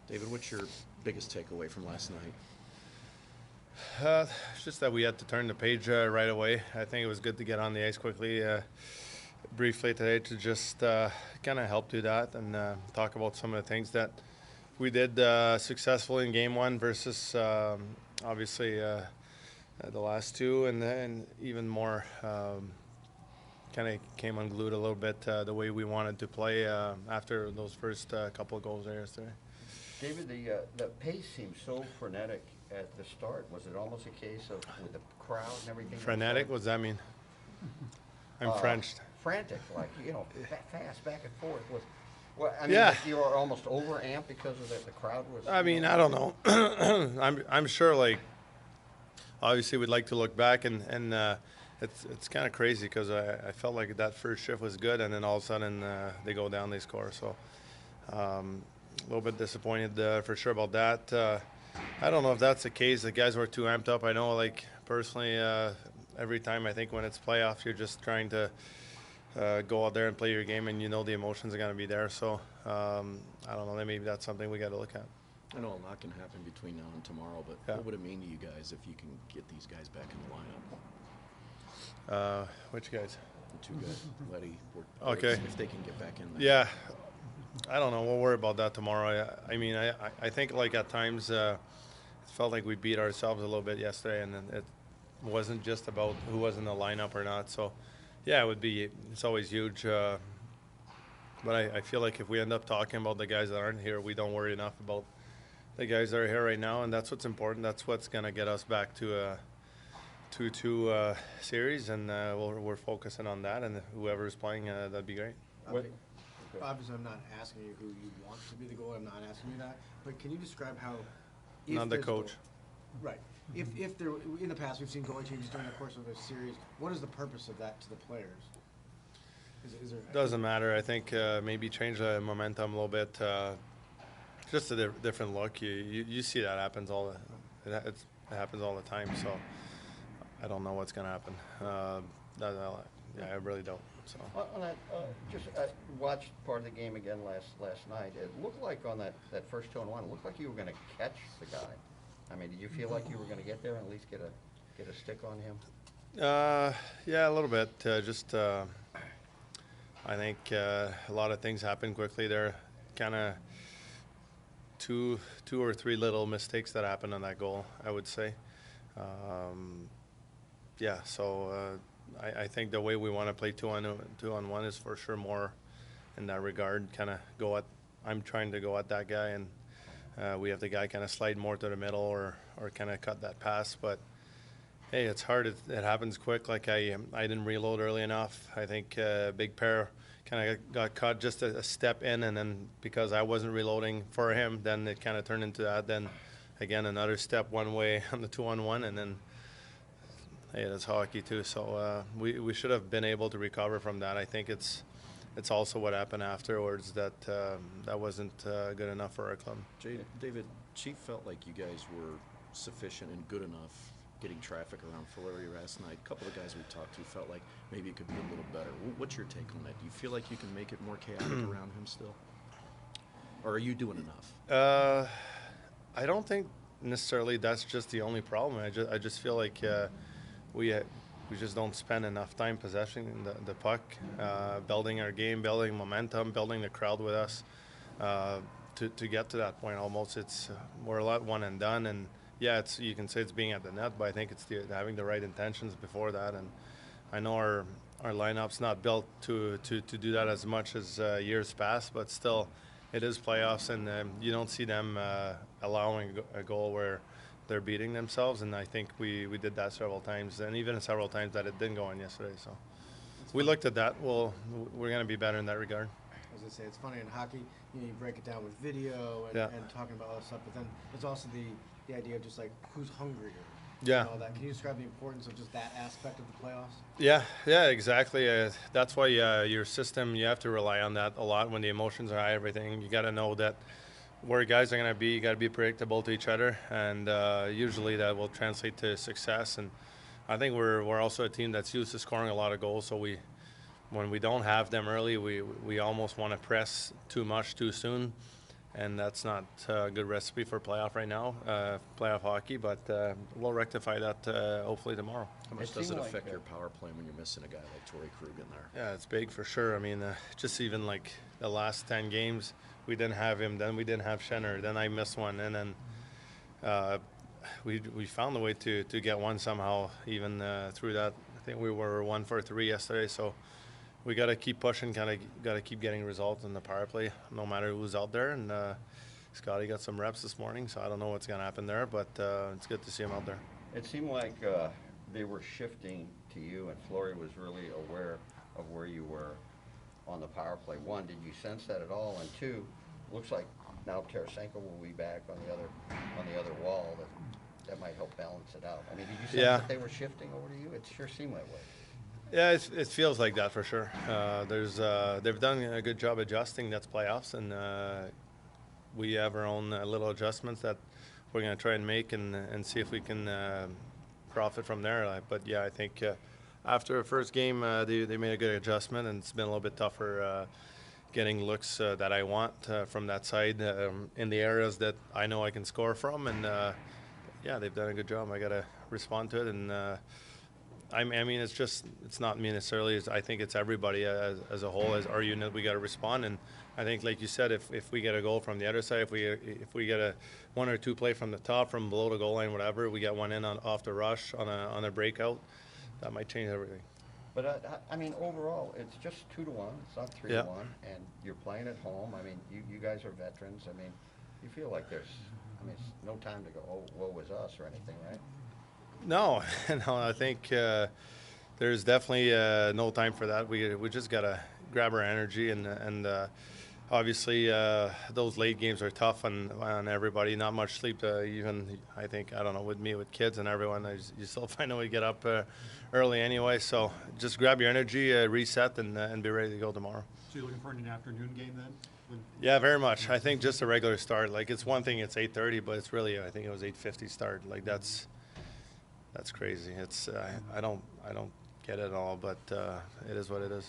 David, what's your biggest takeaway from last night? It's just that we had to turn the page right away. I think it was good to get on the ice quickly, briefly today to just kind of help do that and talk about some of the things that we did successfully in game one versus obviously the last two, and then even more kind of came unglued a little bit the way we wanted to play after those first couple of goals there yesterday. David, the pace seemed so frenetic at the start. Was it almost a case of with the crowd and everything? Frenetic? What does that mean? I'm French. Frantic, like, fast, back and forth. Well, I mean, Yeah. like you were almost over amped because of the crowd was. I mean, I don't know. I'm sure, like, obviously we'd like to look back and it's kind of crazy because I felt like that first shift was good, and then all of a sudden they go down, they score. So a little bit disappointed for sure about that. I don't know if that's the case. The guys were too amped up. I know, like, personally, every time I think when it's playoffs, you're just trying to go out there and play your game, and you know the emotions are going to be there. So I don't know. Maybe that's something we got to look at. I know a lot can happen between now and tomorrow, but Yeah. what would it mean to you guys if you can get these guys back in the lineup? Which guys? The two guys, Letty, Okay. if they can get back in there. Yeah, I don't know. We'll worry about that tomorrow. I mean, I think, like, at times it felt like we beat ourselves a little bit yesterday, and it wasn't just about who was in the lineup or not. So, yeah, it's always huge. But I feel like if we end up talking about the guys that aren't here, we don't worry enough about the guys that are here right now, and that's what's important. That's what's going to get us back to a 2-2 series, and we're focusing on that, and whoever's playing, that'd be great. Obviously, I'm not asking you who you want to be the goalie. I'm not asking you that. But can you describe how? Not the coach. Right. If there in the past we've seen goalie changes during the course of a series, what is the purpose of that to the players? Is there? Doesn't matter. I think maybe change the momentum a little bit. Just a different look. You see that happens it happens all the time. So I don't know what's gonna happen. I really don't. So. On that, watched part of the game again last night. It looked like on that first 2-on-1, it looked like you were going to catch the guy. I mean, did you feel like you were going to get there and at least get a stick on him? Yeah, a little bit. I think a lot of things happen quickly there. Kind of two or three little mistakes that happened on that goal, I would say. Yeah, so I think the way we want to play 2-on-1 is for sure more in that regard. Kind of I'm trying to go at that guy, and we have the guy kind of slide more to the middle or kind of cut that pass. But hey, it's hard. It happens quick. Like I didn't reload early enough. I think Big Pair kind of got caught just a step in, and then because I wasn't reloading for him, then it kind of turned into that. Then again, another step one way on the 2-on-1, and then hey, that's hockey too. So we should have been able to recover from that. I think it's also what happened afterwards that wasn't good enough for our club. David, Chief felt like you guys were sufficient and good enough getting traffic around Fleury last night. A couple of guys we talked to felt like maybe it could be a little better. What's your take on that? Do you feel like you can make it more chaotic around him still? Or are you doing enough? I don't think necessarily that's just the only problem. I just feel like we just don't spend enough time possessing the puck, building our game, building momentum, building the crowd with us to get to that point. Almost, we're a lot one and done, and yeah, you can say it's being at the net, but I think it's having the right intentions before that. And I know our lineup's not built to do that as much as years past, but still, it is playoffs, and you don't see them allowing a goal where they're beating themselves, and I think we did that several times, and even several times that it didn't go in yesterday. So we looked at that. We're going to be better in that regard. As I say, it's funny in hockey, you break it down with video and talking about all this stuff, but then there's also the idea of just like who's hungrier. Yeah. And all that. Can you describe the importance of just that aspect of the playoffs? Yeah, exactly. That's why your system, you have to rely on that a lot when the emotions are high, everything. You got to know that where guys are going to be, you got to be predictable to each other, and usually that will translate to success. And I think we're also a team that's used to scoring a lot of goals, so when we don't have them early, we almost want to press too much too soon, and that's not a good recipe for playoff right now, playoff hockey. But we'll rectify that hopefully tomorrow. How much It does it seemed like, affect your power play when you're missing a guy like Torrey Krug in there? Yeah, it's big for sure. I mean, just even like the last 10 games, we didn't have him. Then we didn't have Schenner. Then I missed one, and then we found a way to get one somehow. Even through that, I think we were 1 for 3 yesterday. So we got to keep pushing. Got to keep getting results in the power play, no matter who's out there. And Scotty got some reps this morning, so I don't know what's gonna happen there, but it's good to see him out there. It seemed like they were shifting to you, and Fleury was really aware of where you were on the power play. One, did you sense that at all? And two, looks like now Tarasenko will be back on the other wall. That might help balance it out. I mean, did you sense that they were shifting over to you? It sure seemed that way. Yeah, it feels like that for sure. They've done a good job adjusting. That's playoffs, and we have our own little adjustments that we're going to try and make and see if we can profit from there. But yeah, I think after the first game, they made a good adjustment, and it's been a little bit tougher getting looks that I want from that side in the areas that I know I can score from. And yeah, they've done a good job. I got to respond to it, and I mean, it's not me necessarily. I think it's everybody as a whole, as our unit. We got to respond, and I think, like you said, if we get a goal from the other side, if we get a 1 or 2 play from the top, from below the goal line, whatever, we get one in off the rush on a breakout, that might change everything. But I mean, overall, it's just 2-1. It's not 3-1, and you're playing at home. I mean, you guys are veterans. I mean, you feel like it's no time to go, oh, woe was us or anything, right? No, no. I think there's definitely no time for that. We just gotta grab our energy, and obviously those late games are tough on everybody. Not much sleep. Even I think, I don't know, with me, with kids and everyone, you still find a way to get up early anyway. So just grab your energy, reset, and be ready to go tomorrow. So you're looking for an afternoon game then? Yeah, very much. I think just a regular start. Like, it's one thing, it's 8:30, but it's really, I think it was 8:50 start. Like, that's crazy. It's I don't get it at all, but it is what it is.